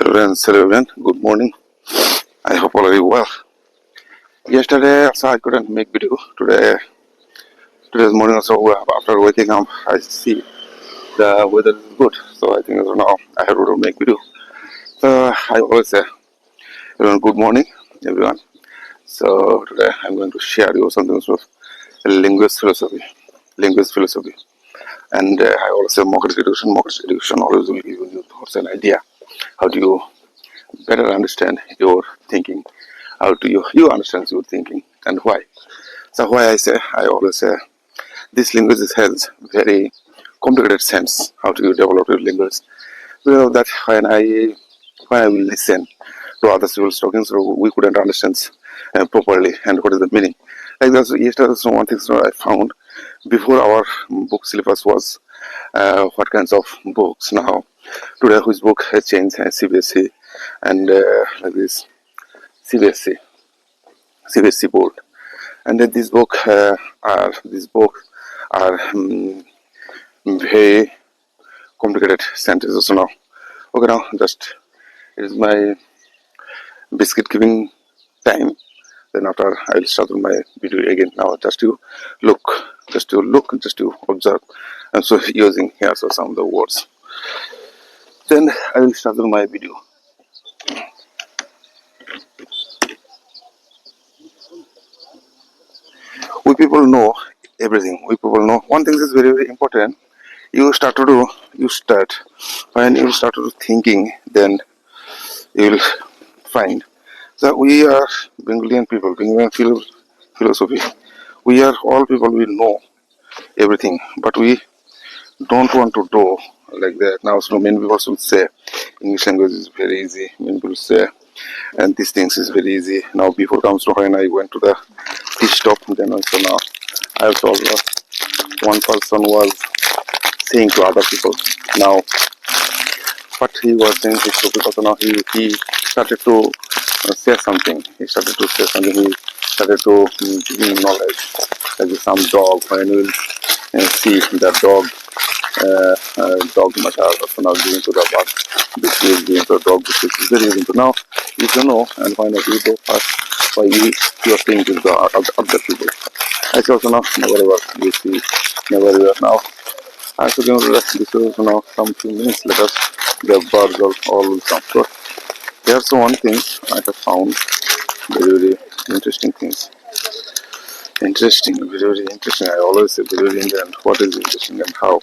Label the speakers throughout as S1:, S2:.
S1: Hello everyone, good morning. I hope all are you well. Yesterday also I couldn't make video. Today's morning also after waking up I see the weather is good. So I think now I have to make video. So I always say everyone good morning everyone. So today I'm going to share you something of linguist philosophy. Linguist philosophy. And I always say mock education. Mock education always will give you new thoughts and idea. How do you better understand your thinking? How do you understand your thinking and why? So why I always say this language has very complicated sense. How do you develop your language? Because of that when I will listen to others people's talking, so we couldn't understand properly and what is the meaning. Like that's yesterday, so one thing I found before our book syllabus was what kinds of books. Now today whose book has changed, CBSE and like this CBSE CBSE board, and these books are very complicated sentences. So now, okay, now just it is my biscuit giving time. Then after I will start my video again. Now look, just to observe. I'm so using here so some of the words. Then I will start my video. We people know everything. We people know one thing is very very important. You start when you start to thinking, then you will find that we are Bengalian people, Bengalian philosophy. We are all people. We know everything, but we don't want to do like that. Now, so many people will say English language is very easy. Many people say, and these things is very easy. Now, before comes to when I went to the tea stop, then also now I saw one person was saying to other people now what he was saying to because now he started to say something. He started to say something. He started to give knowledge. Like some dog, when you will see the dog massage also now giving to the dog. This is giving to the dog. This is very important. Now, if you know and find out you go first why you are saying to the other people. I also now never ever you see never ever now. I also give this is now some few minutes later the birds all will come. So there's one thing I have found very very interesting things. Interesting, very very interesting. I always say very very interesting. What is interesting and how?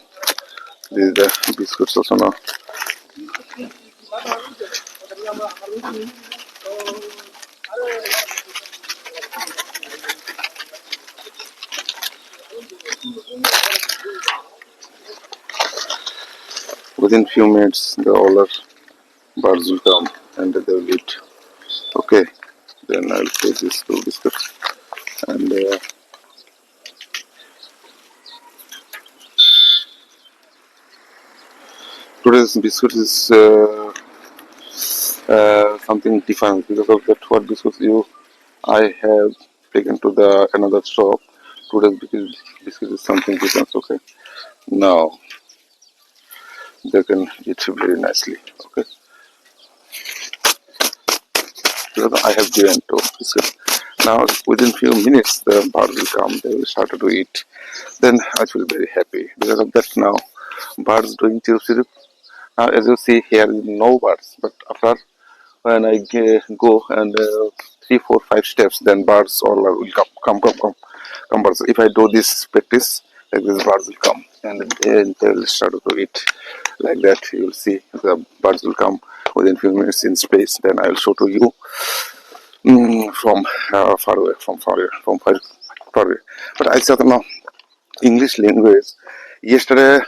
S1: This is the biscuits also now. Within few minutes, the older birds will come and they will eat. Okay, then I'll take these two biscuits and today's biscuit is something different because of that. What biscuits I have taken to the another shop. Today's biscuit is something different. Okay, now they can eat very nicely. Okay, because I have given to biscuit. Now within few minutes the birds will come. They will start to eat. Then I feel very happy because of that. Now birds doing chirp chirp. Now as you see here, no birds. But after when I go and 3, 4, 5 steps, then birds all will come birds. If I do this practice, like this, birds will come and then they will start to eat like that. You will see the birds will come within few minutes in space. Then I will show to you from far away, far away. But I said now English language. Yesterday,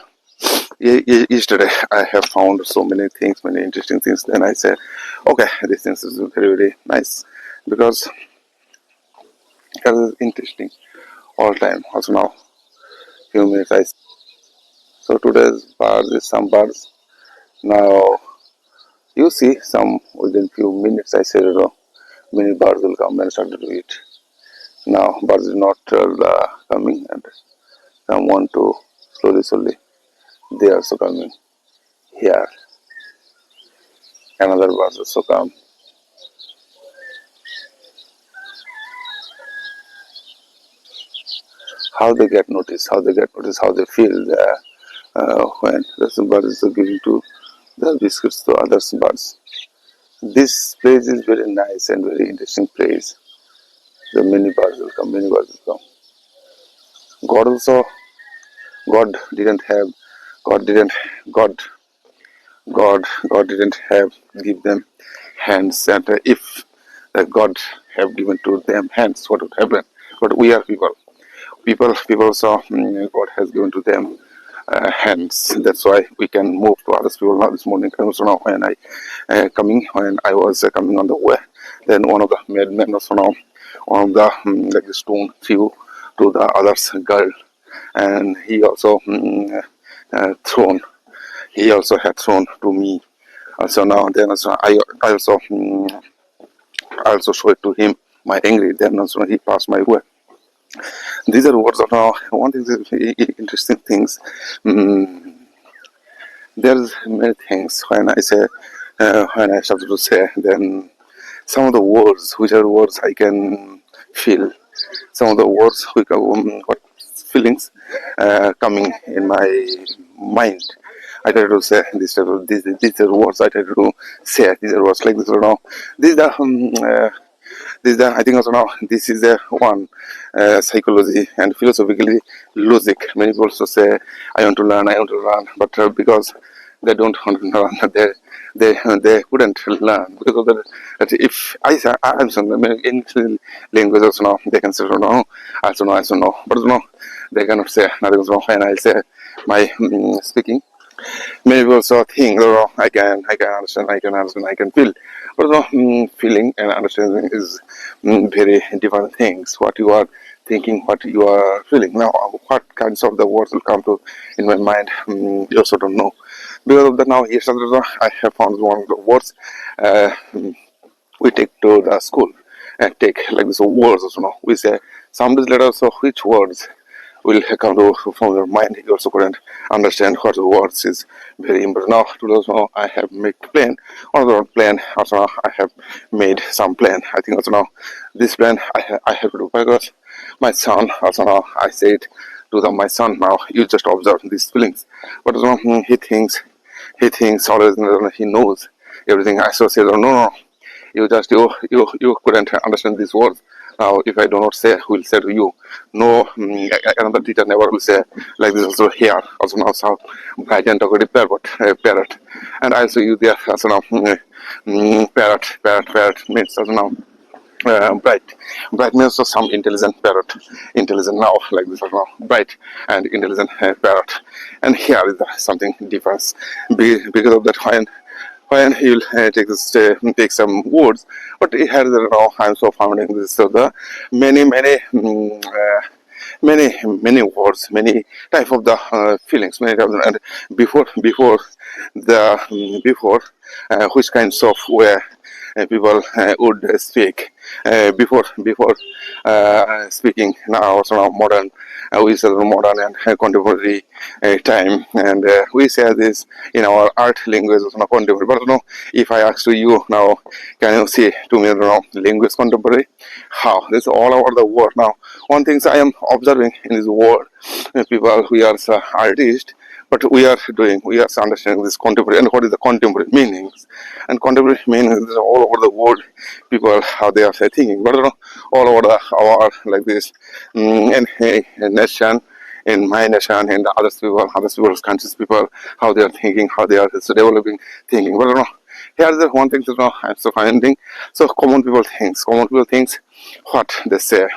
S1: yesterday I have found so many things, many interesting things. Then I said, okay, this thing is very, very nice because it is interesting all time. Also now, few minutes I. So today's birds is some birds. Now you see some within few minutes I said, many birds will come and start to eat. Now birds is not coming and some want to slowly, slowly they are also coming here. another bus also come. How they get noticed, how they feel when the bird is giving to the biscuits to others birds. This place is very nice and very interesting place. The many birds will come, many birds will come. God also, God didn't have, God didn't, God, God didn't have give them hands. And if God have given to them hands, what would happen? But we are people. People also, God has given to them hands. That's why we can move to others people. Now this morning, also now when when I was coming on the way, then one of the madmen also now, one of the like the stone threw to the other's girl, and he also thrown. He also had thrown to me. So now then also I also I also showed to him my angry. Then also he passed my way. These are words of now. One thing is very interesting things. There's many things when I started to say, then some of the words, which are words I can feel, some of the words which are what feelings coming in my mind. I try to say these are words I try to say. These are words like this. These are I think also now this is a one psychology and philosophically logic. Many people also say I want to learn, but because they don't want to learn, they couldn't learn because of that. If I'm saying in language also now they can say no, I also know, but no, they cannot say nothing is wrong. And I say my speaking. Many people also think, oh, I can understand, I can feel. But no, feeling and understanding is very different things. What you are thinking, what you are feeling. Now, what kinds of the words will come to in my mind, you also don't know. Because of that, now yesterday I have found one of the words we take to the school and take like this words also. Know. We say some days later, so which words will come to from your mind. You also couldn't understand what the words is very important. Now, today also I have made plan. Another plan also now I have made some plan. I think also now this plan I have to do because my son also now I said to my son now you just observe these feelings. But also, he thinks always he knows everything. I so said no, you couldn't understand these words. Now, if I do not say, who will say to you? No, another teacher never will say like this. Also here, also now, so I can talk about parrot, and also you there also now parrot means also now. Bright means also some intelligent now like this now bright and intelligent parrot, and here is something difference because of that when he will take some words, but he has I'm so finding this so the many words, many type of the feelings, many types and before which kinds of where people would speak before speaking now also now modern we say modern and contemporary time, and we say this in our art language also now contemporary. But if I ask to you now, can you say to me language contemporary? How this all over the world now. One thing I am observing in this world, people we are artists, but we are understanding this contemporary and what is the contemporary meanings. And contemporary meanings is all over the world. People how they are thinking, but all over our like this in nation, in my nation, and other people's countries, people how they are thinking, how they are developing thinking. But here's the one thing I'm so finding. So common people thinks what they say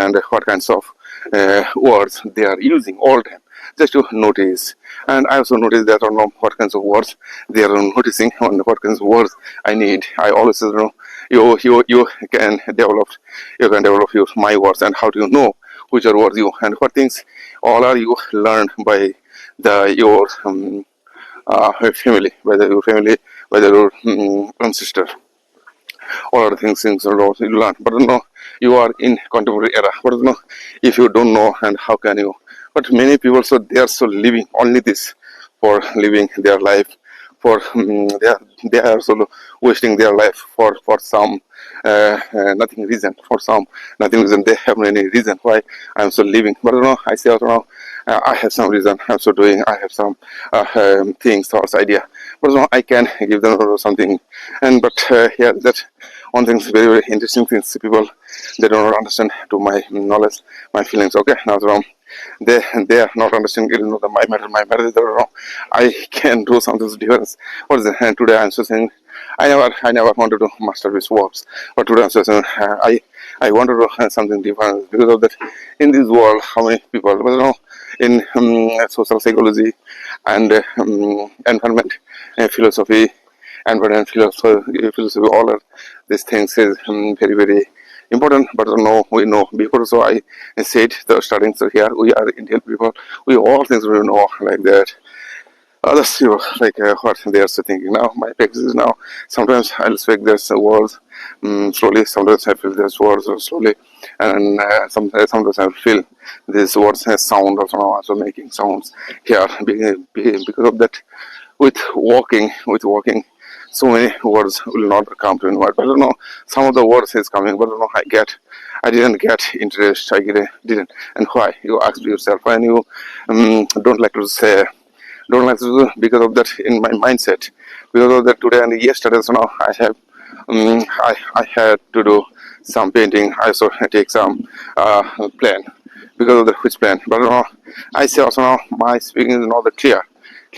S1: and what kinds of words they are using all the time, just to notice. And I also notice that I don't know what kinds of words they are noticing and what kinds of words I need. I always say, you can develop your my words, and how do you know which are words you and what things all are you learned by your family, whether your ancestor, all other things are also you learn. But you are in contemporary era. But if you don't know, and how can you? But many people, so they are so living only this for living their life, they are also wasting their life for some nothing reason, for some nothing reason. They have any reason why I'm still living. But I say also I have some reason I'm still doing. I have some things, thoughts, idea. But I can give them something. And but here that one thing is very very interesting things. People they don't understand to my knowledge, my feelings. Okay, now they are not understanding my matter is wrong. I can do something different. What is it? And today I'm so saying I never wanted to master these works, but today I'm so saying I wanted to have something different because of that. In this world, how many people? But in social psychology and environment philosophy, environment philosophy, all of these things is very very important. But we know before. So I said the starting. So here we are Indian people. We all things we know like that. Others, like what they are thinking now. My practice is now. Sometimes I'll speak this words slowly. Sometimes I feel this words slowly, and sometimes I feel these words has sound also now. Also making sounds here because of that. With walking, so many words will not come to me. But I don't know. Some of the words is coming, but I don't know. I didn't get interest. Didn't. And why? You ask yourself when you don't like to say don't like to do because of that in my mindset, because of that today and yesterday. So now I had to do some painting. I also take some plan because of the which plan. But I say also now my speaking is not the clear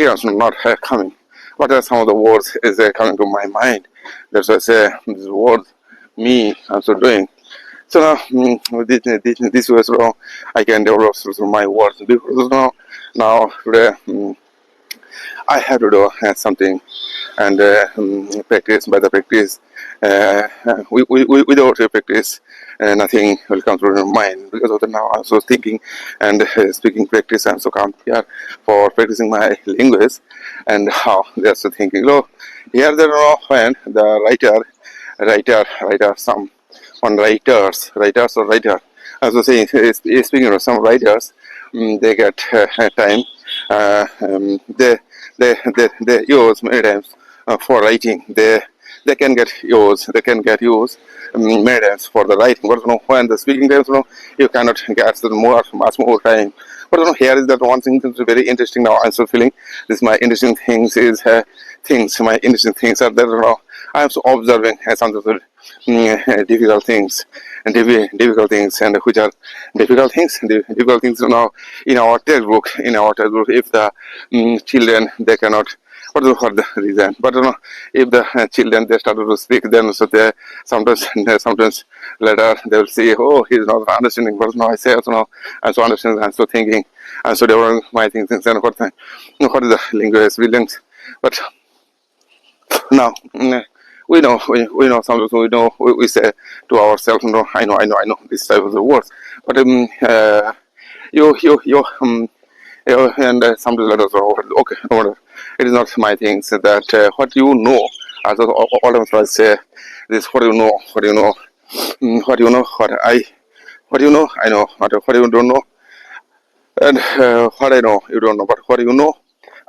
S1: also not coming. What are some of the words is coming to my mind? That's why I say this word me I'm so doing. So now this way so I can develop through my words because now today. I have to do something and practice by the practice. Without a practice, nothing will come to your mind. Because of the now, I'm so thinking and speaking practice. I'm so come here for practicing my language and how they're so thinking. Here there are when the writer, some on writers or writer. As I was saying, speaking of some writers, they get time. They use many times for writing. They can get used many times for the writing. But when the speaking times, you cannot get much more time. But here is that one thing that's very interesting now. I'm still feeling this. My interesting things is things. My interesting things are that I am so observing something difficult things and difficult things and which are difficult things now in our textbook. If the children they cannot what the reason, but if the children they started to speak, then so they sometimes later they will say, oh, he's not understanding. But now I say also now I'm so understanding, I'm so thinking, I'm so developing my things and what is the linguist feelings. But now we know sometimes we say to ourselves, I know this type of the words. But you and sometimes let us know, okay, no matter. It is not my things that what you know. As all of us say this, what you know, what you know, what you know, I know, what you don't know, and what I know, you don't know, but what you know,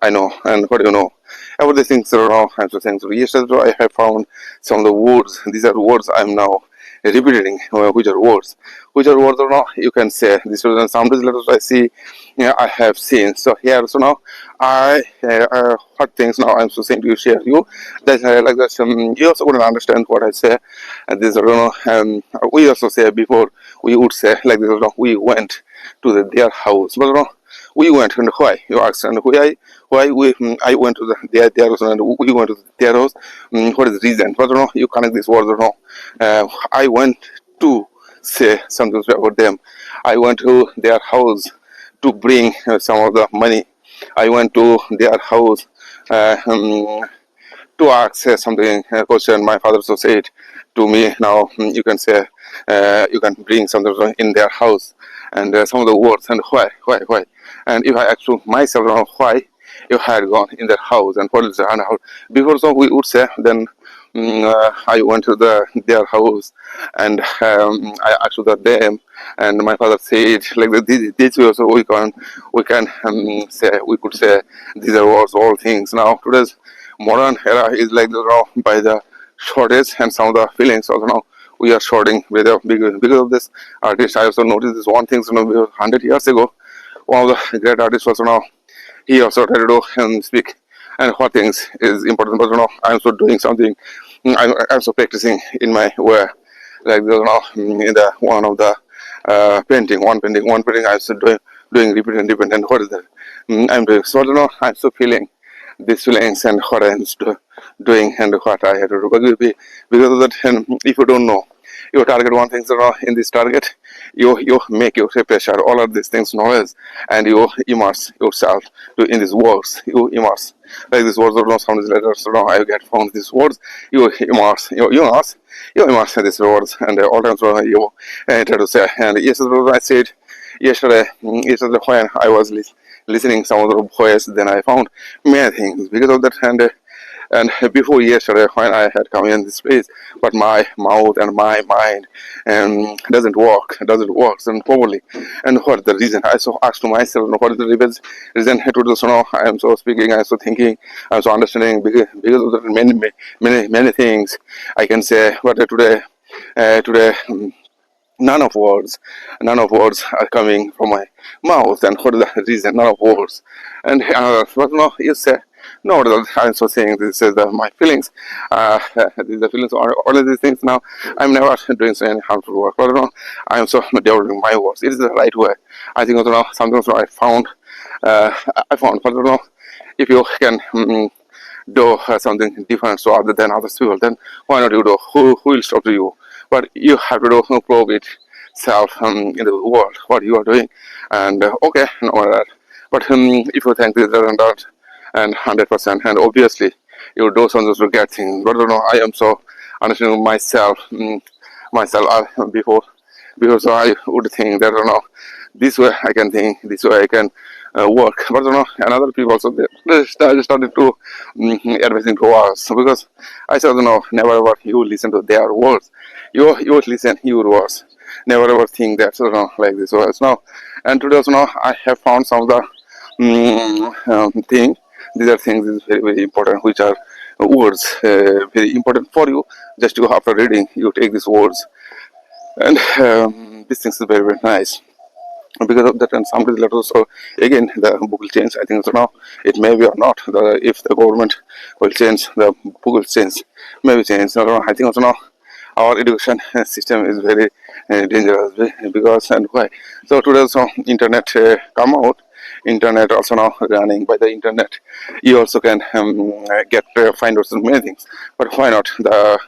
S1: I know, and what you know. About the things that are wrong, I'm so thankful. Yesterday, I have found some of the words. These are words I'm now repeating, which are words or not. You can say this was in some letters I see, I have seen. So here, so now what things now I'm so saying to you, share you. That like that, you also wouldn't understand what I say. And this, we also say before we would say like this, we went to their house, but we went and why you asked and why we I went to their house and we went to their house. What is the reason? But you connect these words or no? I went to say something about them. I went to their house to bring some of the money. I went to their house to ask something question. My father so said to me. Now you can say you can bring something in their house and some of the words and why. And if I ask to myself why you had gone in their house and what is the and how before, so we would say then I went to their house and I asked to them and my father said like this way also we can say we could say these are words all things. Now today's modern era is like by the shortage and some of the feelings also now we are shorting because of this artist. I also noticed this one thing, 100 years ago, one of the great artists was he also tried to do and speak and what things is important, but I'm also doing something. I'm also practicing in my way, like in the one of the one painting I'm still doing repeat and repeat, and what is that I'm doing. So I'm still feeling these feelings and what I'm doing and what I had to do. Because of that, and if you don't know, you target one thing, in this target, you make your pressure, all of these things, knowledge, and you immerse yourself in these words. You immerse. Like these words, some of these letters, I get found these words, you immerse in these words, and all times you try to say. And yesterday, I said, yesterday when I was listening some of the voice, then I found many things because of that. And before yesterday when I had come in this place, but my mouth and my mind doesn't work and properly. And what is the reason? I so asked to myself, what is the reason to do so now? I am so speaking, I am so thinking, I am so understanding because of the many things I can say. But today. None of words are coming from my mouth, and what is the reason? None of words. And but no, you say no. I'm so saying this is my feelings. These are the feelings. All of these things. Now I'm never doing so any harmful work. But no, I'm so developing my words. It is the right way. I think also now something also I found. I found. But no, if you can. Do something different so other than other people, then why not you do? Who will stop you? But you have to do prove it self in the world what you are doing, and okay, no matter that. But if you think this and that, and 100%, and obviously you do some just to get things. But I am so understanding myself, myself before so I would think that this way I can think, this way I can work. But another people also they started to advising to us. So because I said never ever you listen to their words. You listen your words. Never ever think that like this was now. And today also I have found some of the thing. These are things is very important, which are words very important for you. Just to after reading, you take these words, and these things is very nice because of that. And some letters so again the book will change. I think so now it may be or not if the government will change, the book will change, maybe change. I think also now our education system is very dangerous because and why. So today also internet come out, internet also now running by the internet, you also can get find out many things. But why not the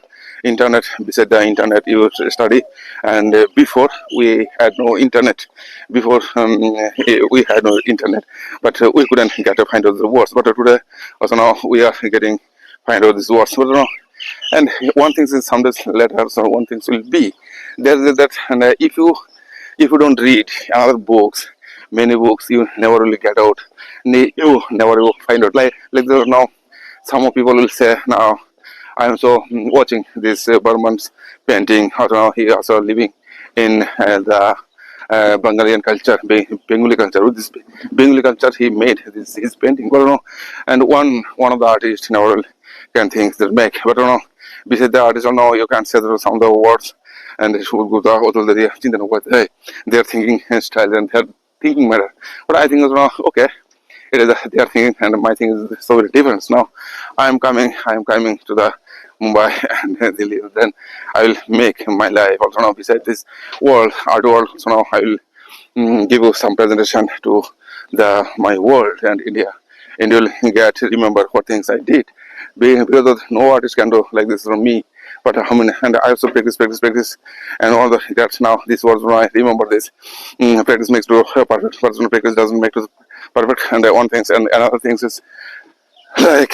S1: internet? Beside the internet you study, and before we had no internet, before we had no internet, but we couldn't get to find out the words. But today also now we are getting find out these words. But and one thing is sometimes letters or one thing will be there is that. And if you don't read other books, many books you never really get out, you never will find out. Like there now some of people will say now I am so watching this Burman's painting. Also now he also living in the Bangalian culture, Bengali culture. With this Bengali culture, he made his painting. But and one of the artists in our world can think that make. But beside the artist, you can't say some of the words, and they should go to their thinking style and their thinking matter. But I think okay. It is they are thinking, and my thing is so very different. Now, I am coming to the Mumbai and Delhi. Then I will make my life also now beside this world, art world. So now I will give you some presentation to the my world and India. And you'll get to remember what things I did. Because of, no artist can do like this from me. But how many? And I also practice, and all the that's now. This was when I remember this. Practice makes to perfect. Personal practice doesn't make to perfect. And one things and another things is like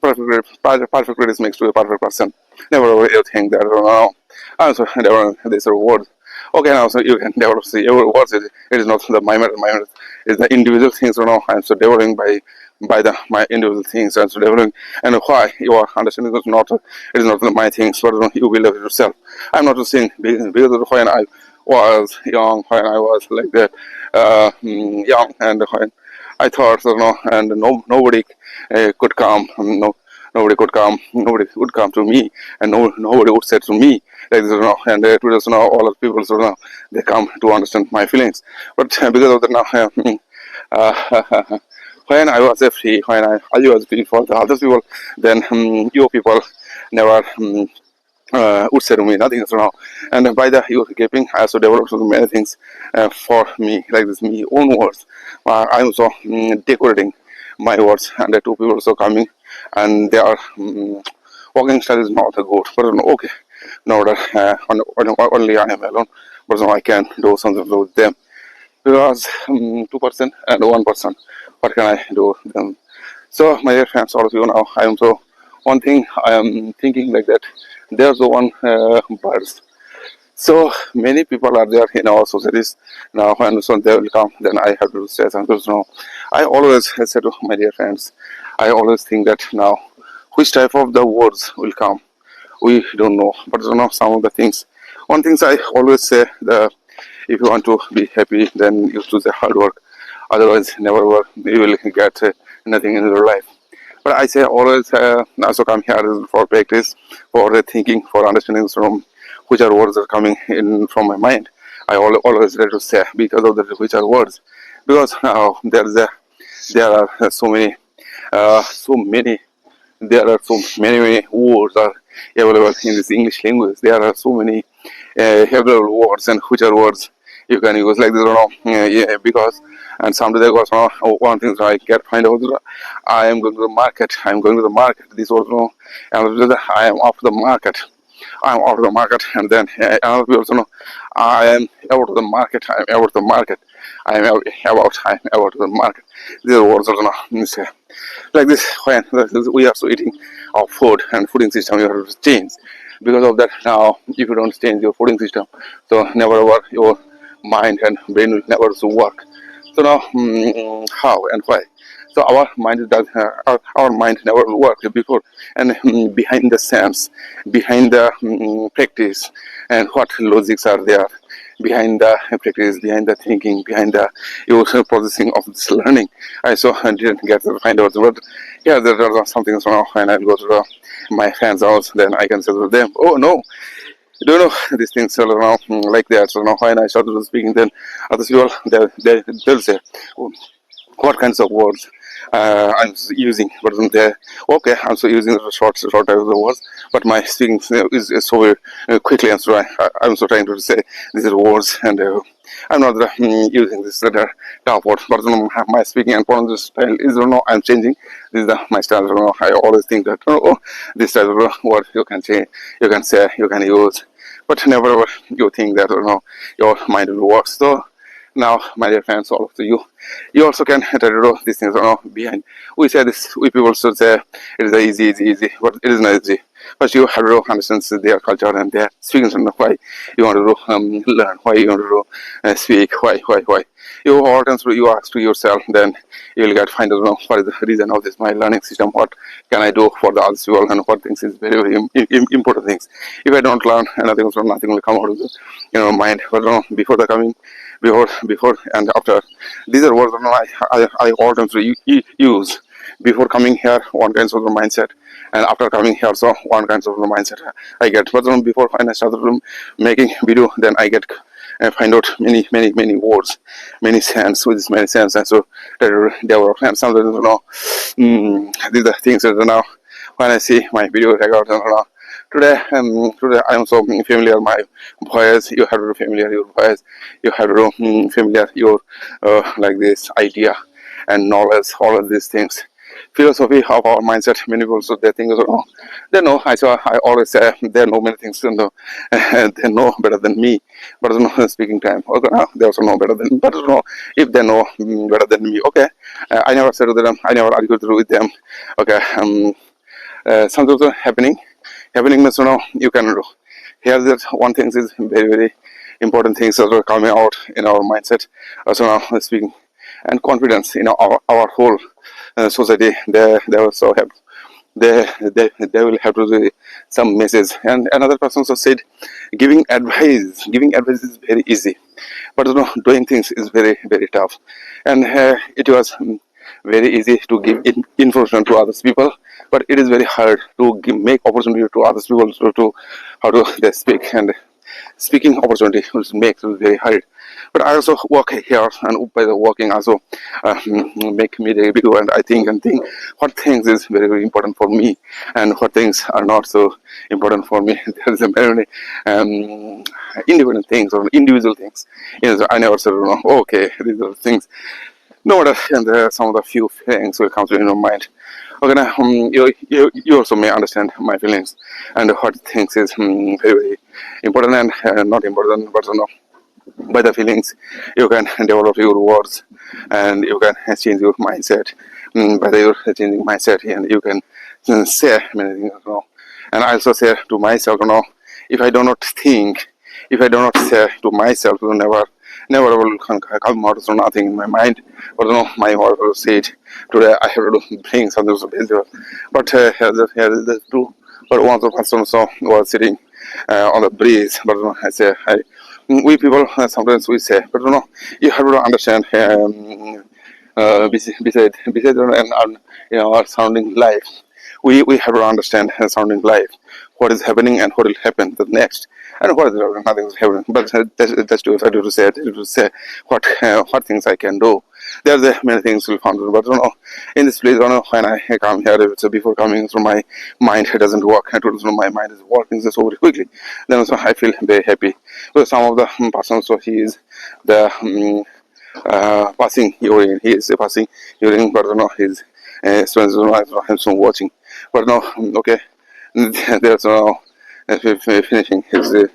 S1: perfect practice makes to a perfect person. Never ever think that. Also never this reward. Okay, now so you can develop see your words. It is not the my matter. My matter is the individual things. I'm so developing by the my individual things and so developing, and why you are understanding is not it is not my things, but you will love yourself. I'm not saying because when I was young, when I was like that young, and when I thought and nobody could come, nobody could come, nobody would come to me, and nobody would say to me like this, and today, all of people, they come to understand my feelings. But because of that now, when I was free, when I was free for the other people, then you people never would say to me nothing. And by the youth keeping, I also developed so many things for me, like this, me own words. I am also decorating my words, and the two people also coming, and they are walking style is not good, but okay, no, that only I am alone, but I can do something with them because 2% and 1%. What can I do them? So, my dear friends, all of you now, I am so one thing I am thinking like that. There's the one birds. So many people are there in our societies now. When so they will come, then I have to say something. So I always say to my dear friends, I always think that now, which type of the words will come, we don't know. But some of the things. One things I always say: if you want to be happy, then you choose a hard work. Otherwise, never work. You will get nothing in your life. But I say always also come here for practice, for the thinking, for understanding from which are words are coming in from my mind. I always try to say because of the which are words, because there are so many there are so many words are available in this English language. There are so many available words and which are words you can use like this, yeah, because and someday there goes one thing I get find out I am going to the market. I am going to the market. This was and I am off the market. I am out of the market, and then another people also know I am out of the market. I am out of the market. I am out of the market. These are words also know. Like this, when we are so eating our food and fooding system, you have to change. Because of that, now if you don't change your fooding system, so never ever your mind and brain will never so work. So now, how and why? So our mind does our mind never worked before, and behind the sense, behind the practice, and what logics are there behind the practice, behind the thinking, behind the emotional processing of this learning. I so didn't get to find out, but yeah, there are something so when I go to my friends' house, then I can say to them, oh no, do you know these things are like that. So now when I started speaking, then other people they'll say, oh, what kinds of words I'm using. But then they okay, I'm so using the short type of the words, but my speaking is so quickly, and so I'm so trying to say these are words, and I'm not using this top word, but my speaking and pronunciation style is I'm changing. This is my style. I always think that this type of word you can change, you can say, you can use, but never ever you think that your mind will work. So now, my dear friends, all of you also can try to do these things behind. We say this, we people should say it is easy, but it is not easy. First, you have to understand their culture and their speaking, and why you want to learn, why you want to speak, why. You all times you ask to yourself, then you will get find out what is the reason of this my learning system. What can I do for the other people, and what things is very important things. If I don't learn, nothing will come out of the mind. But before the coming before and after. These are words I all times use before coming here. One kinds of the mindset, and after coming here, so one kinds of the mindset I get. But before when I started making video, then I get find out many words, many sense with this many sense, and so there were and sometimes these are things that now when I see my video record today I am so familiar my voice. You have to familiar your voice. You have to familiar your like this idea and knowledge. All of these things, philosophy of our mindset. Many people so they think they know. I always say they know many things. They know better than me. But speaking time. Okay, they also know better than. But if they know better than me, okay. I never said to them. I never argued with them. Okay. Something happening means you can do. Here that one thing is very important things that are coming out in our mindset. So now speaking and confidence in our whole society. They also have they will have to do some message. And another person also said giving advice is very easy, but doing things is very tough. And it was very easy to give information to other people, but it is very hard to make opportunity to other people to how to they speak, and speaking opportunity which makes it very hard. But I also work here, and by the working also make media video, and I think what things is very very important for me, and what things are not so important for me. There is a many independent things or individual things. So I never said, no, okay, these are things. No, and some of the few things will come to your mind. Okay, now you also may understand my feelings and what things is very very important and not important, but by the feelings you can develop your words, and you can change your mindset. By the your changing mindset, and you can say many things. And I also say to myself, if I do not think, if I do not say to myself, never will come out of nothing in my mind. But my word will say it. Today I have to bring something so beautiful. But here is the true. But one of the person was sitting on the breeze. But I say, we people sometimes we say, but you have to understand. Beside and our surrounding life, we have to understand surrounding life, what is happening and what will happen the next, and what is nothing is happening. But that's to I do to say what things I can do. There's many things will found, but in this place, when I come here, so before coming, so my mind doesn't work. I told my mind is working so very quickly. Then also I feel very happy. So some of the persons, so he is the passing urine. He is passing urine, but his students I'm so watching. But okay, there's finishing his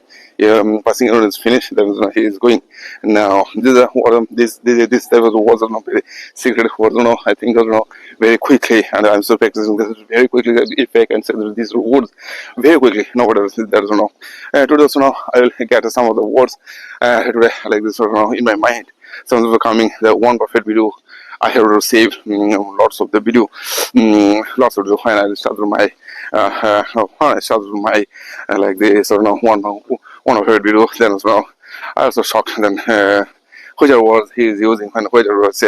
S1: passing urine is finished. Then he is going. Now this type of words are not very secret words. I think very quickly, and I'm still practicing this very quickly. If I can say these words very quickly, nobody there's today also I will get some of the words today like this in my mind. Some of the coming the one perfect video I have received lots of the video, lots of the when I start my when I start my like this one of her video. Then as well, I also shocked then whichever words he is using when whichever was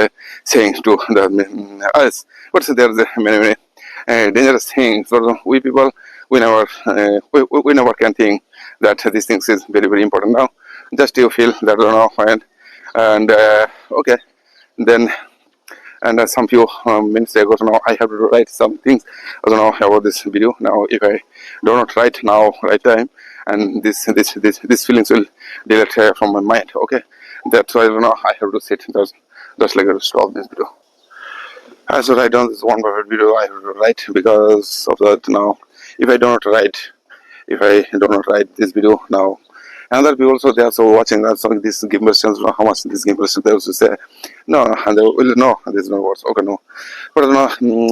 S1: saying to the us. But there's many dangerous things. So we people we never can think that these things is very very important now. Just you feel that fine. And okay, then and some few minutes ago, so now I have to write some things. I don't know about this video. Now, if I do not write now, right time, and this feelings will delete from my mind. Okay, that's why I don't know. I have to sit just like to stop this video. As I write down this one perfect video, I have to write because of that. Now, if I do not write, if I do not write this video now, another people also they are so watching that so this game questions how much this game questions they also say no, and they will no, there's no words. Okay, no, but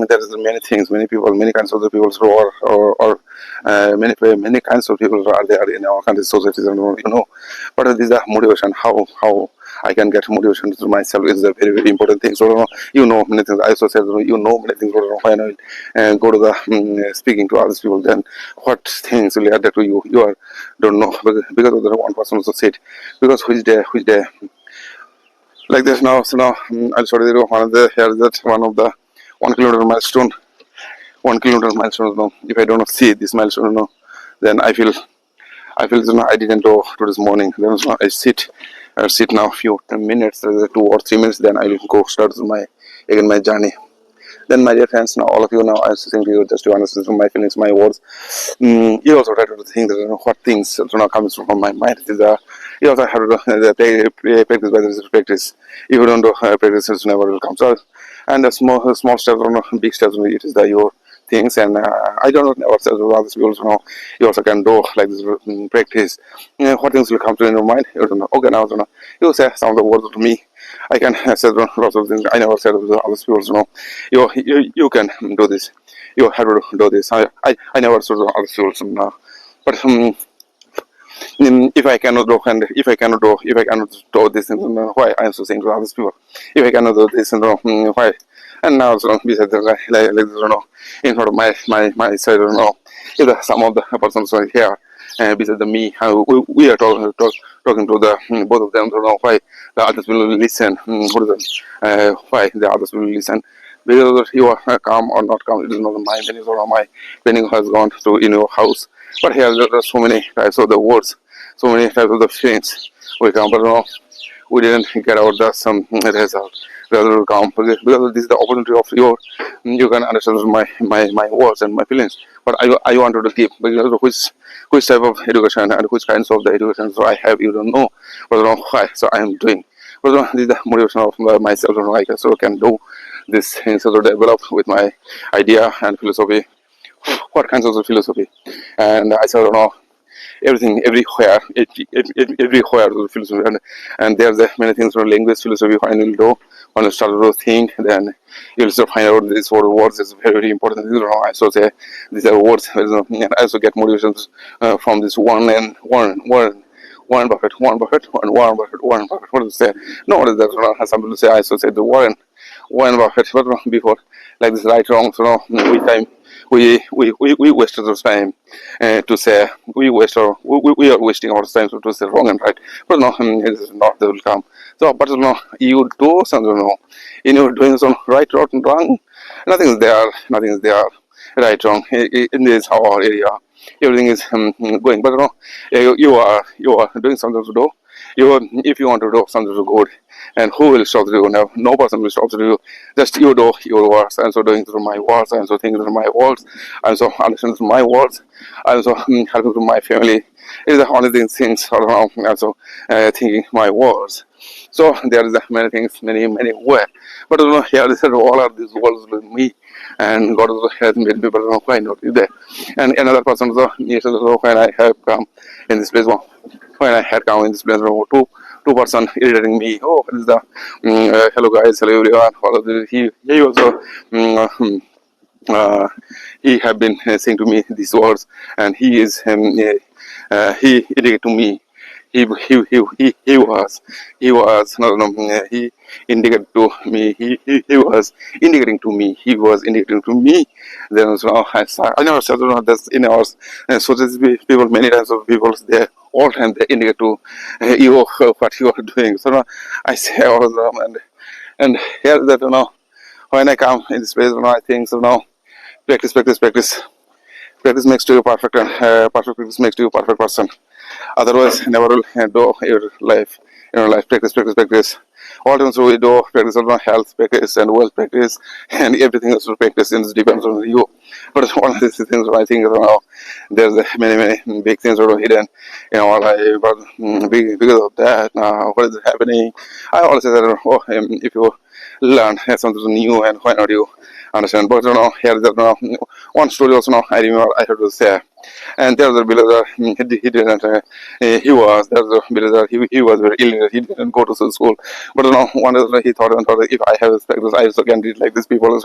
S1: there is many things, many people, many kinds of the people or many kinds of people are there in our country societies, but this is a motivation. How I can get motivation to myself is a very very important thing. So many things. I also said many things. When I go to the speaking to other people, then what things will add to you? You are don't know because of the one person also said because which day like this now. So now I'll show you one of the here that one of the 1 kilometer milestone. 1 kilometer milestone. No, if I don't see this milestone, then I feel I didn't go to this morning. Then I sit now few minutes, 2 or 3 minutes. Then I will go start my journey. Then my dear friends, now all of you now I'm saying to you just to understand from my feelings, my words. You also try to think that what things comes from my mind. You also have to practice by this practice. If you don't do practice, it never will come. So, and the small steps big steps. It is your things, and I don't know what others people you also can do like this practice. What things will come to in your mind? You don't know. Okay, now you say some of the words to me. I can say lots of things. I never said to other people. You can do this. You have to do this. I never said to other people. But if I cannot do and if I cannot do this, why I'm so saying to other people? If I cannot do this, why? And now beside the like in front of my side, if some of the persons are here beside me, we are talking to the both of them. Why the others will listen. Why the others will listen. because you are calm or not calm, it is not my meaning or my meaning has gone to in your house. But here there are so many types of the words, so many types of the feelings we come, but no, we didn't get out the some result. Rather calm because this is the opportunity of your you can understand my words and my feelings. But I wanted to give because of which type of education and which kinds of the education so I have you don't know, but no why so I am doing. But no, this is the motivation of myself so I can do this things so to develop with my idea and philosophy. What kinds of the philosophy? And I said, no, everything, everywhere, everywhere the philosophy, and there's many things from language philosophy. When you do, when you start to think, then you'll start find out this word words is very, very important. I also say these are words, and I also get motivations from this one and one. Warren Buffett, Warren Buffett, Warren Buffett, Warren Buffett. What does it say? No, what is that? Some people say I associate the Warren Buffett. But before, like this right wrong, so no, we time we wasted our time to say we are wasting our time to say wrong and right. But no, it is not the will come. So, but no, you do something no. In your doing some right, wrong, nothing is there. Nothing is there. Right, wrong. In this our area, everything is going. But no, you are doing something to do. If you want to do something to good, and who will stop you? No person will stop you. Just you do your words. I'm so doing through my words. I'm so thinking through my words. I'm so understanding through my words. I'm so helping to my family. It's the only things around. I'm so thinking my words. So there is many things, many way. But here is all of these words with me, and God also has made me, but why not there? And another person also, yes, also when I have come in this place, when I had come in this place, two person irritating me. Oh, what is the hello guys, hello everyone. All of this. He also. Uh, he have been saying to me these words, and he is he indicated to me he was he indicated to me he was indicating to me he was indicating to me. Then so I never said that's in our so there's people many times of people there all time they indicate to you what you are doing. So I say all of them and here that when I come in this place I think so now practice. Practice makes you perfect, and perfect practice makes you a perfect person. Otherwise, never will do your life. Practice. All times we do practice on health practice and wealth practice and everything else practice and it depends on you. But one of these things I think there's many big things that are hidden in our life. But because of that, what is happening? I always say that if you learn something new and why not you understand. But here is one story also I remember I had to say. And there was a villager, he didn't, there was a villager, he was very illiterate, he didn't go to school. But one day he thought, if I have spectacles, I also can read like these people,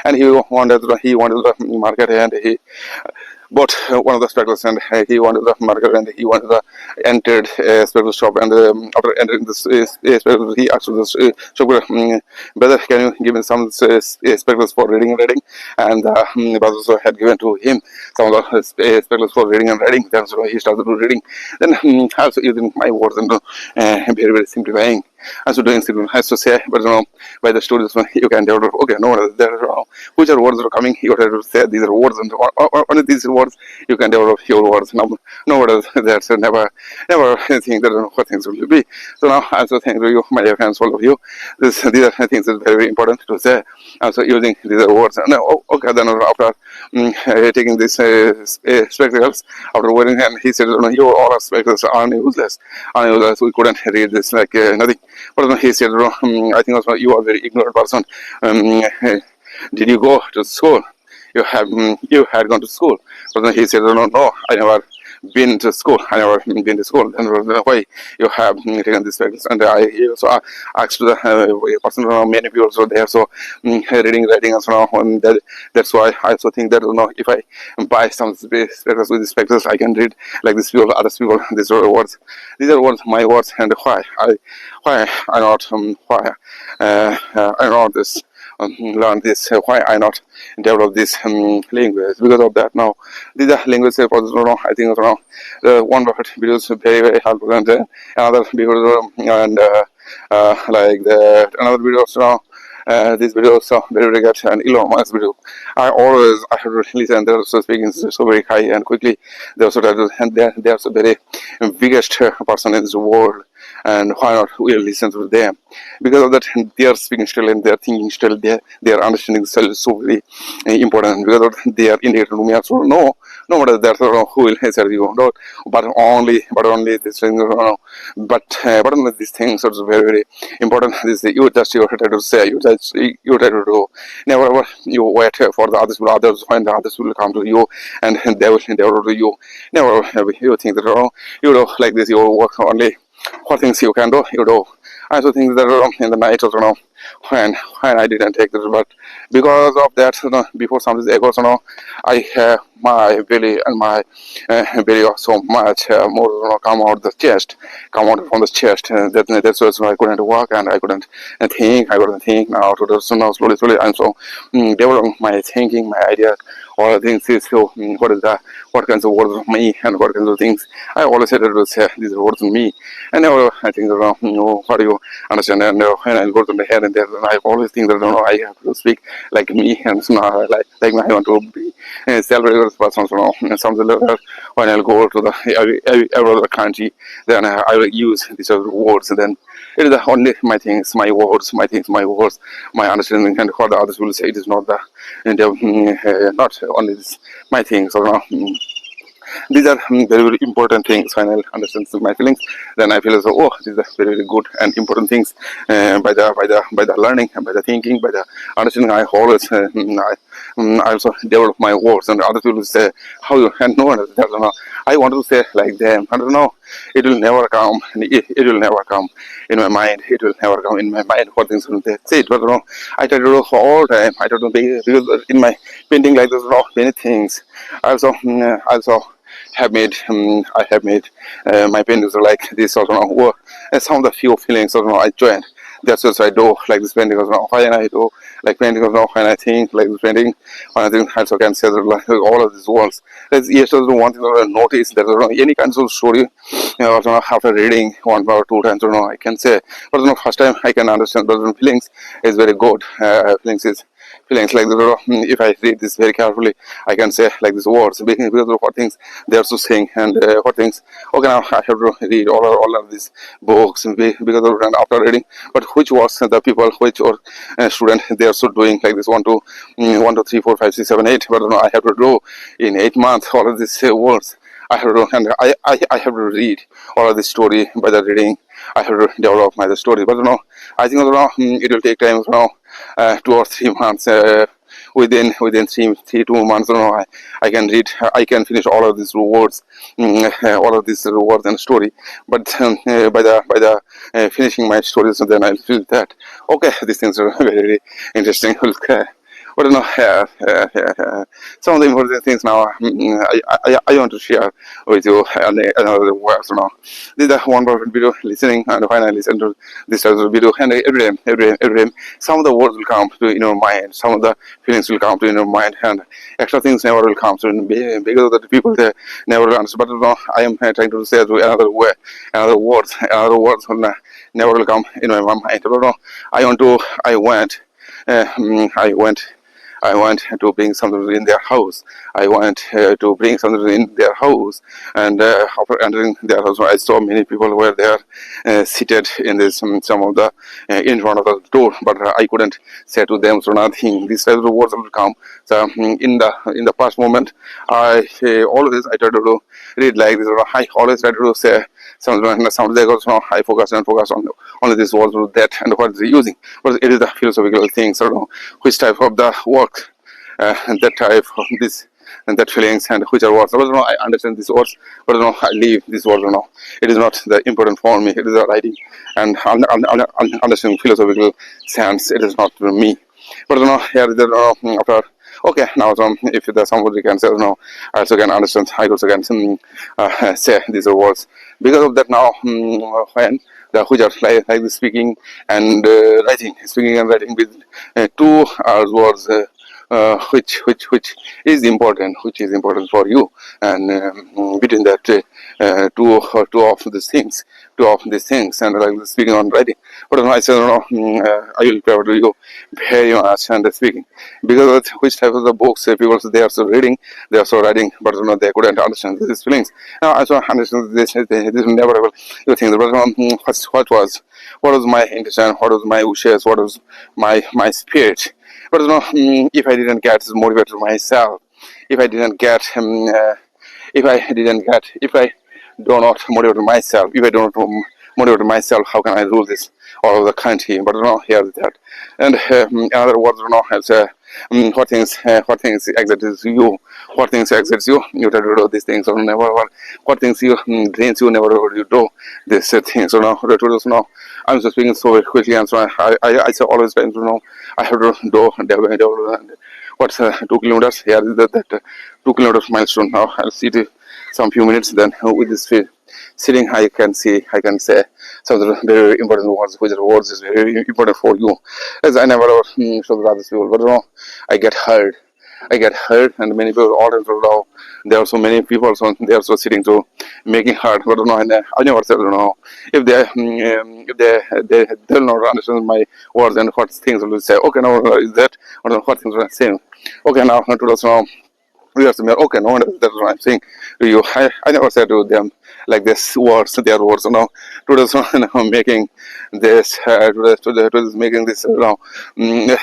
S1: and he wanted to market and he bought one of the spectacles and he wanted the market and he wanted the entered spectacle shop and after entering this spectacles, he asked the shopkeeper, brother, can you give me some spectacles for reading and writing? And the brother also had given to him some of the spectacles for reading and writing. Then so he started to reading. Then also using my words and very simplifying. Also doing simple, has to say, but by the stories you can develop. Okay, no, there are which are words that are coming. You have to say these are words, and only these words you can develop your words. No words. That's never think that what things will be. So now I also thank you, my dear friends, all of you. These are things that are very important to say. Also using these are words. No, okay, then after taking these spectacles, after wearing, and he said, "You all are spectacles are useless. We couldn't read this like nothing." But he said, I think also you are a very ignorant person. Did you go to school? You had gone to school. But then he said, no, I never been to school. I never been to school. And why you have taken this practice? And I also asked the person, many people also there. So reading, writing, and so on. That's why I also think that if I buy some spectacles with these spectacles, I can read like these people, other people. These are words. These are words, my words, and why I not I not this. Learn this why I not develop this language because of that now these are languages for I think one Buffett videos very helpful and another videos and like that another videos this video so very good and Elon Musk video. I have to listen. They're also speaking so very high and quickly. They also and they are so very biggest person in this world. And why not we'll listen to them? Because of that, their speaking style and their thinking style, their understanding style is so very important. Because of that, they are indicated to me also. No matter that who will answer you, no, but only this thing. But only these things are very important. This you try to say you try to do. Never ever you wait for the others when the others will come to you and they will do you. Never ever you think that you know like this you work only what things you can do, you do. I also think that in the night, when I didn't take this, but because of that, before some days ago, I have my belly and my belly so much more come out the chest, come out from the chest. That's why I couldn't walk and I couldn't think. I couldn't think now. So now slowly, I'm so developing my thinking, my ideas, all the things. Is so what kinds of words of me and what kinds of things I always said to say these words of me. And now I think that what do you understand? And when I go to the head and there, I always think that I have to speak like me and so now, like I want to be a self-regular person. So something like that. When I'll go to the every other country, then I will use these other words. And then it is only my things, my words, my understanding, and what the others will say. It is not the and, not only this, my things. So these are very, very important things. When I understand my feelings, then I feel as though, these are very, very good and important things by the learning and by the thinking, by the understanding. I always I also develop my words, and other people say how you and no one does not. I want to say like them. I don't know. It will never come. It will never come in my mind. It will never come in my mind. What things will they say it? But I try to do all time. I try to be because in my painting like this, many things. Also have made I have made my paintings are like this also some of the few feelings I join. That's what I do like this painting also when I do like painting also when I think like this painting when I think I also can say that like all of these words. There's yes also one thing that I notice that any kinds of story after reading one or two times I can say but first time I can understand but feelings is very good feelings like this, if I read this very carefully, I can say like these words because of what things they are so saying and what things. Okay, now I have to read all of these books because of and after reading. But which was the people, which or student they are so doing like this 1 2 3 4 5 6 7 8. But I have to do in 8 months all of these words. I have to and I have to read all of this story by the reading. I have to develop my the story. But I think it will take time 2 or 3 months. Within 2 months, I can read, I can finish all of these words, all of these words and story. But by the finishing my stories, then I'll feel that okay, these things are very, very interesting. Okay. But some of the important things now I want to share with you another words now. This is one perfect video listening and when I listen to this other video and every time some of the words will come to in your mind, some of the feelings will come to in your mind and extra things never will come to because of the people they never will answer. But I am trying to say to another way, another words will never will come in my mind. I want to I went I want to bring something in their house. I want to bring something in their house. And after entering their house, I saw many people were there seated in this some of the in front of the door, but I couldn't say to them so nothing. These types of words will come. So in the past moment, I always I try to read like this. I always try to say some they go I focus on only this words with that and what they're using. But it is the philosophical thing. So which type of the work and that type of this and that feelings and which are words. But I understand these words, but I leave these words. It is not the important for me. It is the writing and understanding philosophical sense. It is not me. But here after. Okay, now if there's somebody can say I also can understand. I also can say these words because of that. Now when the which are like the speaking and writing, speaking and writing with two words. which is important, for you, and between that two of these things, and like speaking on writing. But I said, no, I will prefer to you very much and speaking, because which type of the books people they are so reading, they are so writing, but they couldn't understand these feelings. Now I also understand this never able you think, but what was my intention, what was my wishes, what was my spirit. But if I didn't get motivated myself, if I didn't get, if I do not motivate myself, if I don't motivate myself, how can I rule this all of the country? But here is that. And in other words, as what things excites you, what things excites you, you try to do these things or never. What things you drains you, never you do these things. So now, I'm just speaking so very quickly, and so I say always times, I have to do what's 2 kilometers. Here is that 2 kilometers milestone. Now I'll see it some few minutes. Then with this sitting, I can say some of the very important words, which are words is very important for you. As I never show the other people, but I get hurt. And many people all times now. There are so many people, so they are so sitting to making hurt. But I never said if they'll not understand my words and what things will say. Okay, now is that or what things will I say? Okay, now to us now. We are similar. Okay, no, that's what I'm saying to you. I never said to them like this words, their words. To this making this, to this making this. This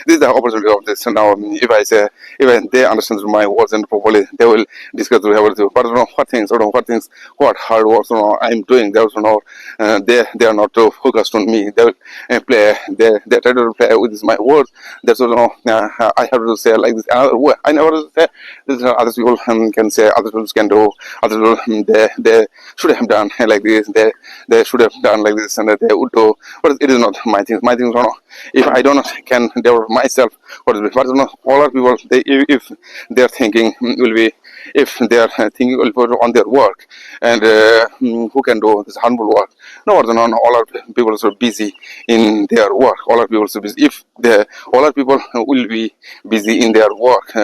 S1: is the opportunity of this. Now, if they understand my words and properly, they will discuss with everything. But what hard works I'm doing. They also know they are not too focused on me. They will play. They try to play with my words. That's what I have to say like this. I never say this. Other people can say. Other people can do. Other people they should have done like this. They should have done like this, and they would do. But it is not my thing. My thing is if I don't can develop myself, what is it? But all our people, if their thinking will be, if they are thinking will put on their work, and who can do this humble work? No, all our people are so busy in their work. All our people are so busy. If all our people will be busy in their work.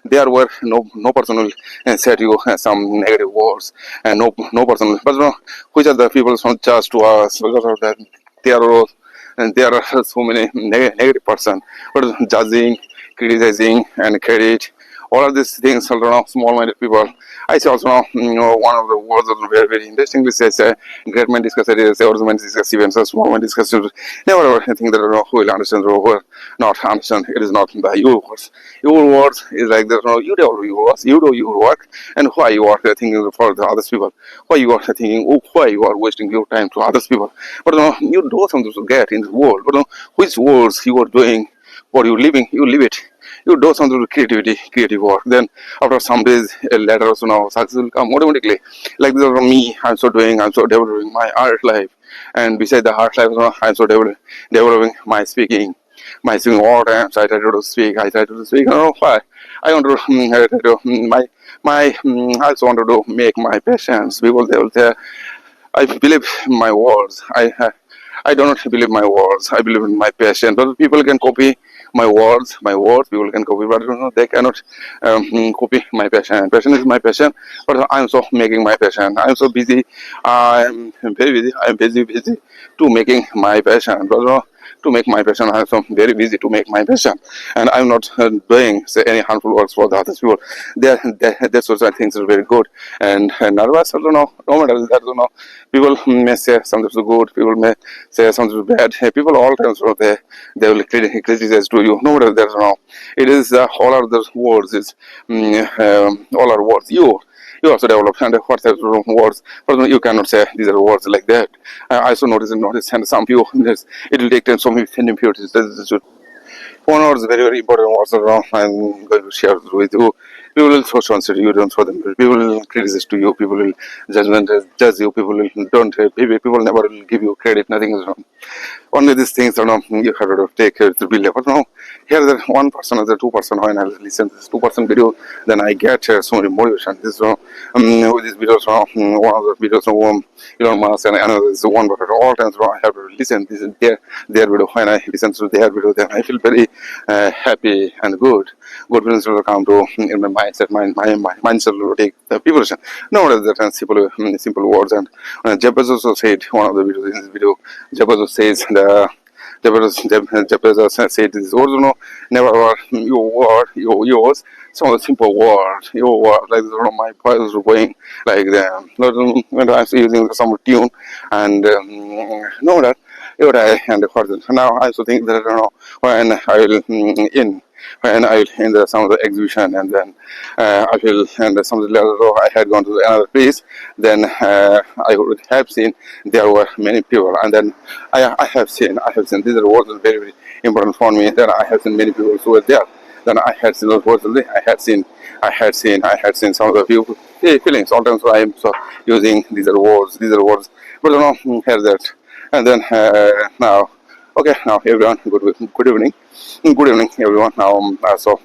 S1: There were no person will say to you some negative words, and no person will, but which are the people from just to us because of that there are and there are so many negative person, but judging, criticizing, and credit, all of these things are small-minded people. I see also one of the words that are very very interesting. This says great men discuss ideas, or men discuss events, small men discuss never ever think that who will understand or who will not understand. It is not the your words. Your words is like that. You do your words, you do your work, and why you are thinking for the other people, why you are thinking, why you are wasting your time to others people. But you do something to get in the world. But which words you are doing, what you living, you live it. You do something with creative work. Then after some days later, success will come automatically. Like this for me, I'm so developing my art life, and beside the art life, I'm so developing my speaking. My speaking all times I try to speak. I don't know why. I want to. I try to I also want to make my patients. People they will say, I believe my words. I do not believe my words. I believe in my passion. But people can copy my words. My words people can copy, but they cannot copy my passion. Passion is my passion, but I'm so making my passion. I'm so busy. I'm very busy. I'm busy to making my passion. But to make my passion, I'm so very busy to make my passion, and I'm not doing say any harmful works for the other people. That's what I think is very good. And otherwise, I don't know. No matter that, people may say something so good. People may say something bad. People all times they will criticize to you. No matter that, it is all of those words is all our words. You also develop and what types of words, but you cannot say these are words like that. I also notice and some people it will take time so many impurities. One word is very very important words. I'm going to share with you People will throw stones at you, don't throw them. People will criticize to you. People will judge you. People will don't. People never will give you credit. Nothing is wrong. Only these things, you have to take care to build up. But no, here the one person or the 2%, when I listen to this 2% video, then I get so many motivation. This, with these videos, one of the videos, Elon Musk, and another is one, but at all times, I have to listen. This is their video. When I listen to their video, then I feel very happy and good. Good feelings will come to in my mindset. My mindset will take the preparation. No, that simple words. And Jeff Bezos also said one of the videos in this video. Jeff Bezos says Jeff Bezos said this words, never were your word, yours. Some of the simple words, your word, like my voice was going like that. When I was using some tune and know that. And now I also think that when I will when I will in some of the exhibition, and then I will and some of the later I had gone to another place, then I would have seen there were many people, and then I have seen these are words very very important for me. Then I have seen many people who were there. Then I had seen those words. I had seen some of the people feelings. Sometimes I am so using these are words, but here's that. And then now, okay, now everyone, good evening, everyone. Now I'm also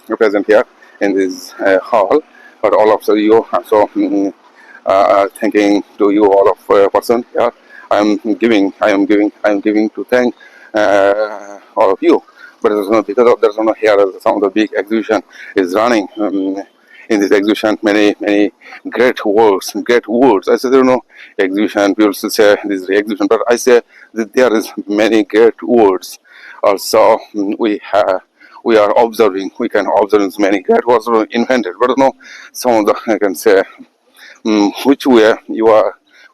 S1: present here in this hall, but all of you, so thanking to you all of person here. I am giving to thank all of you. But because of there's no here some of the big exhibition is running. In this exhibition, many great words. I said, exhibition. People still say this is exhibition, but I say that there is many great words. Also, we are observing. We can observe many great words invented, but some of the I can say which way you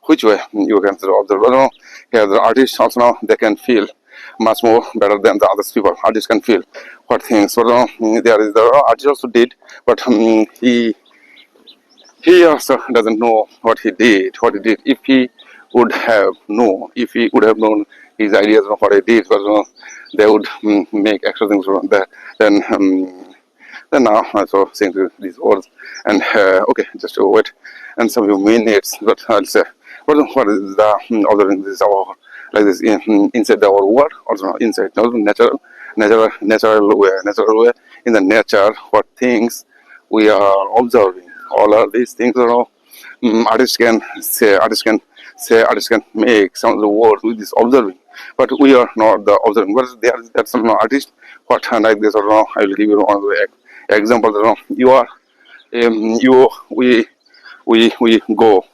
S1: can observe. But here the artists also now they can feel much more better than the other people. Artists can feel what things. So there is the artist also did, but he also doesn't know what he did. If he would have known, his ideas of what he did, but they would make extra things from that. Then now also saying these words, and okay, just to wait and some minutes. But I'll say, what is the other thing? This is our like this inside our world, also inside natural way in the nature. What things we are observing, all of these things artists can make some of the words with this observing, but we are not the observing. But there's some artist what like this or I will give you one of the examples. You are we go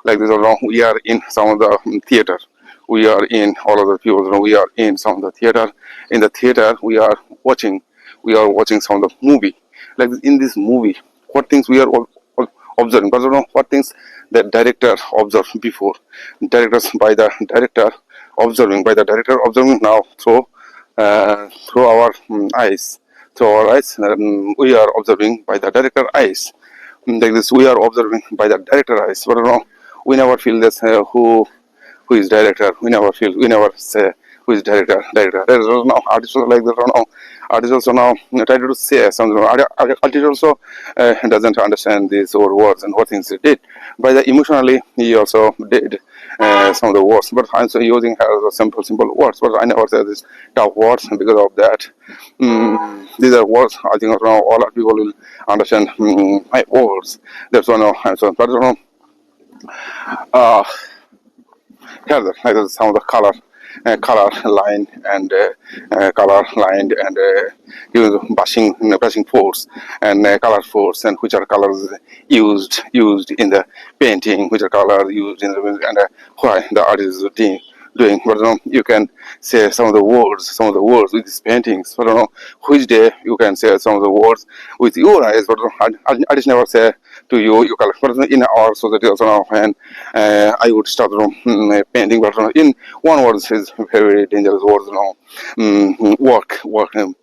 S1: like this or we are in some of the theater. We are in all of the people. We are in some of the theater. In the theater, we are watching some of the movie. Like in this movie, what things we are observing? Because what things the director observed before. Directors by the director observing now through our eyes. Through our eyes, we are observing by the director eyes. Like this, we are observing by the director eyes. But we never feel this who is director. We never say who is director. There is no artist also like that. No, artist also now try to say something. Artist also doesn't understand these words and what things he did. By the emotionally, he also did some of the words. But I'm so using simple words. But I never say these tough words because of that. These are words. I think all our people will understand my words. That's why I'm so. But here some of the color line and brushing force and color force, and which are colors used in the painting, which are colors used in the and why the artist is doing. But you can say some of the words with these paintings. But which day you can say some of the words with your eyes. But I just never say to you color. But in our society also now, when I would start painting, but in one word is very, very dangerous words. Work would come.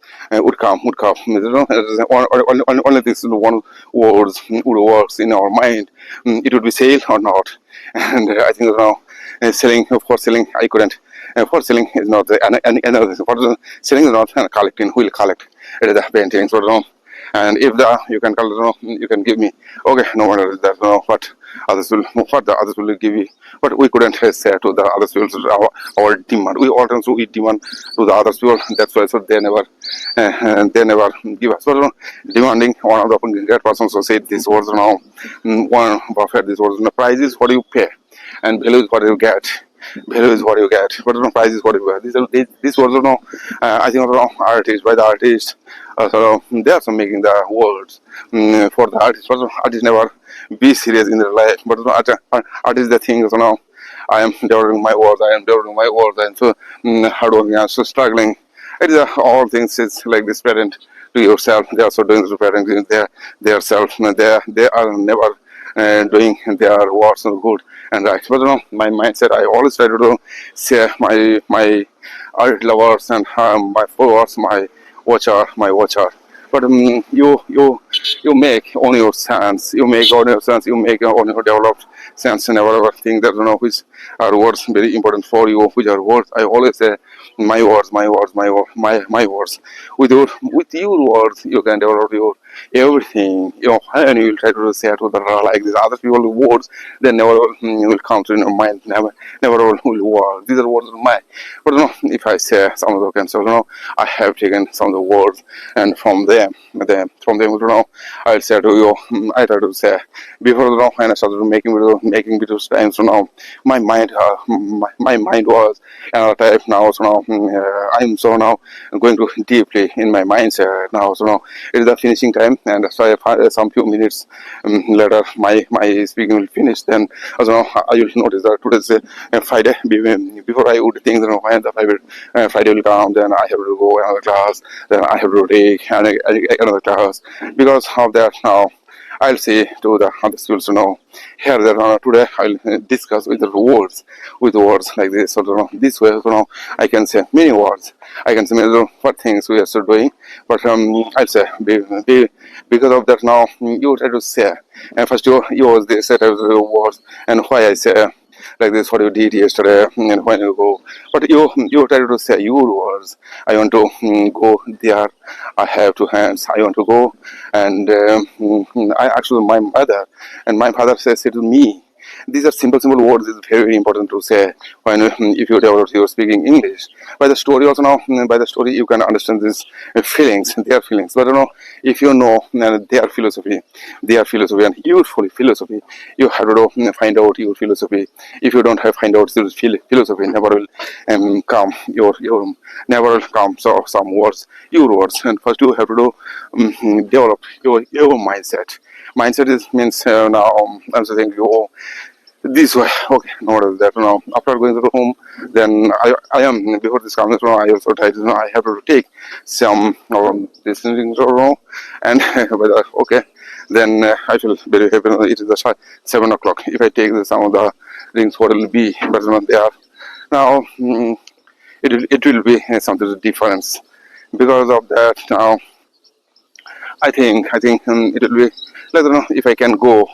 S1: Only this one words would works in our mind. It would be sale or not. And I think selling, for selling, I couldn't. For selling is not another thing. For selling is not collecting. Who will collect the paintings? But And if the you can call you can give me, okay, no matter that what the others will give you, but we couldn't say to the others people our demand. We also we demand to the others people. That's why so they never give us. But demanding one of the great persons who said this was one Buffett. This was the price is what you pay, and value is what you get. Value is what you get, but price is what you get. This was I think artists by the artist. So they are making the words for the artist. But artists never be serious in their life. But artists the thing is I am developing my words. I am developing my words. And so hardworking. I'm so struggling. It is all things. It's like this parent to yourself. They are also doing the parenting their self. They are never doing their words are good and right. But my mindset, I always try to share my art lovers and my followers, my watcher. But you make on your sense, you make on your sense, you make on your developed sense, and whatever thing that which are words very important for you, which are words. I always say my words, my words. With your words, you can develop your everything. And you will try to say to the like these other people words, then never will come to your mind. Never will work. These are words of mine. But if I say some of the cancel, I have taken some of the words, and from them, I'll say to you. I try to say before when I started making videos times. My mind, my mind was another type now. So I'm so now going to deeply in my mindset now. So now it is the finishing time, and so some few minutes later, my speaking will finish. Then also I will notice that today's Friday. Before I would think that when the Friday will come, then I have to go another class. Then I have to take another class. Because of that now, I'll say to the other students, here that today I'll discuss with words like this. So this way, I can say many words. I can say many what things we are still doing. But I'll say because of that now, you try to say. And first you use this set of words and why I say like this what you did yesterday and when you go. But you try to say your words. I want to go there. I have two hands. I want to go, and I actually my mother and my father says it to me. These are simple words. It's very, very important to say when if you develop your speaking English. By the story also now, by the story you can understand these feelings, their feelings. But if you know their philosophy and your philosophy, you have to find out your philosophy. If you don't have find out your philosophy, never will come your never will come. So some words, your words, and first you have to develop your mindset. Mindset is means now I'm saying you this way. Okay, notice that after going to the home, then I am before this comes I also tried I have to take some these things and okay, then I feel very happy. It is the 7 o'clock. If I take some of the things, what will be, but they are now it will be something difference because of that now. I think it will be like if I can go,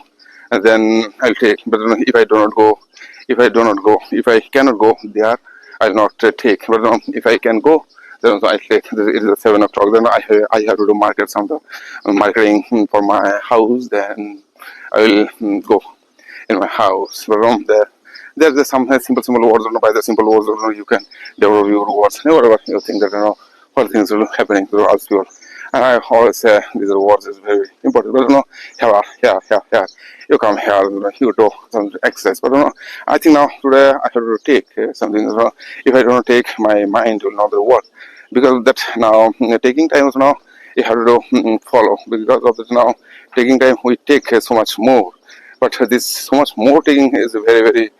S1: and then I'll take. But if I do not go, if I cannot go there, I'll not take. But if I can go, then I'll take. It is 7 o'clock. Then I have to do market some marketing for my house. Then I will go in my house. But there's some simple words. By the simple words, you can develop your words. Whatever you think that what things will happening to us people. And I always say these words is very important. But here, you come here, you do some exercise. But I think now today I have to take something. If I don't take, my mind will not work. Because that now taking time is now you have to follow. Because of this now taking time we take so much more. But this so much more taking is a very, very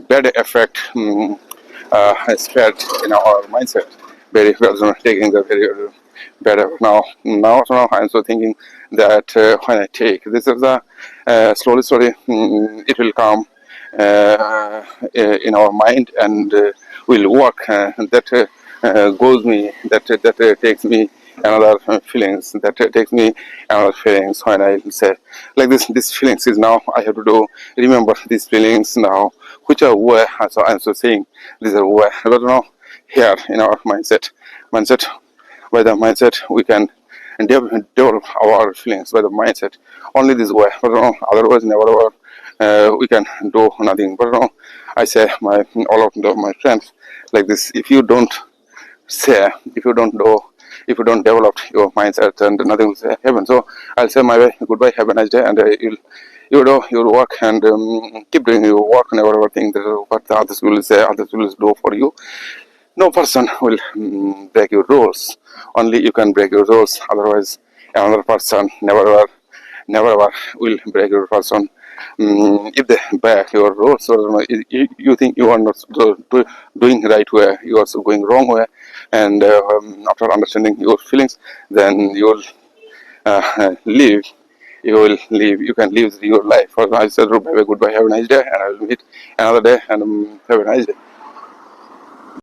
S1: bad effect spread in our mindset. Very well, taking the very better now I'm so thinking that when I take this is a slowly it will come in our mind and will work that goes me that takes me another feelings that takes me another feelings when I say like this feelings is now I have to do remember these feelings now which are where so I'm so saying these are where but now here in our mindset by the mindset we can develop our feelings by the mindset. Only this way. But otherwise, never ever we can do nothing. But I say all of my friends like this: if you don't say, if you don't do, if you don't develop your mindset, and nothing will happen. So I'll say my way. Goodbye. Have a nice day, and you do your work, and keep doing your work. Never ever think that what the others will say, others will do for you. No person will break your rules. Only you can break your rules. Otherwise, another person never ever will break your person. If they break your rules, so you think you are not doing right way, you are also going wrong way, and after understanding your feelings, then you will leave. You will leave. You can live your life. For now, I said, bye, goodbye, have a nice day, and I will meet another day, and have a nice day.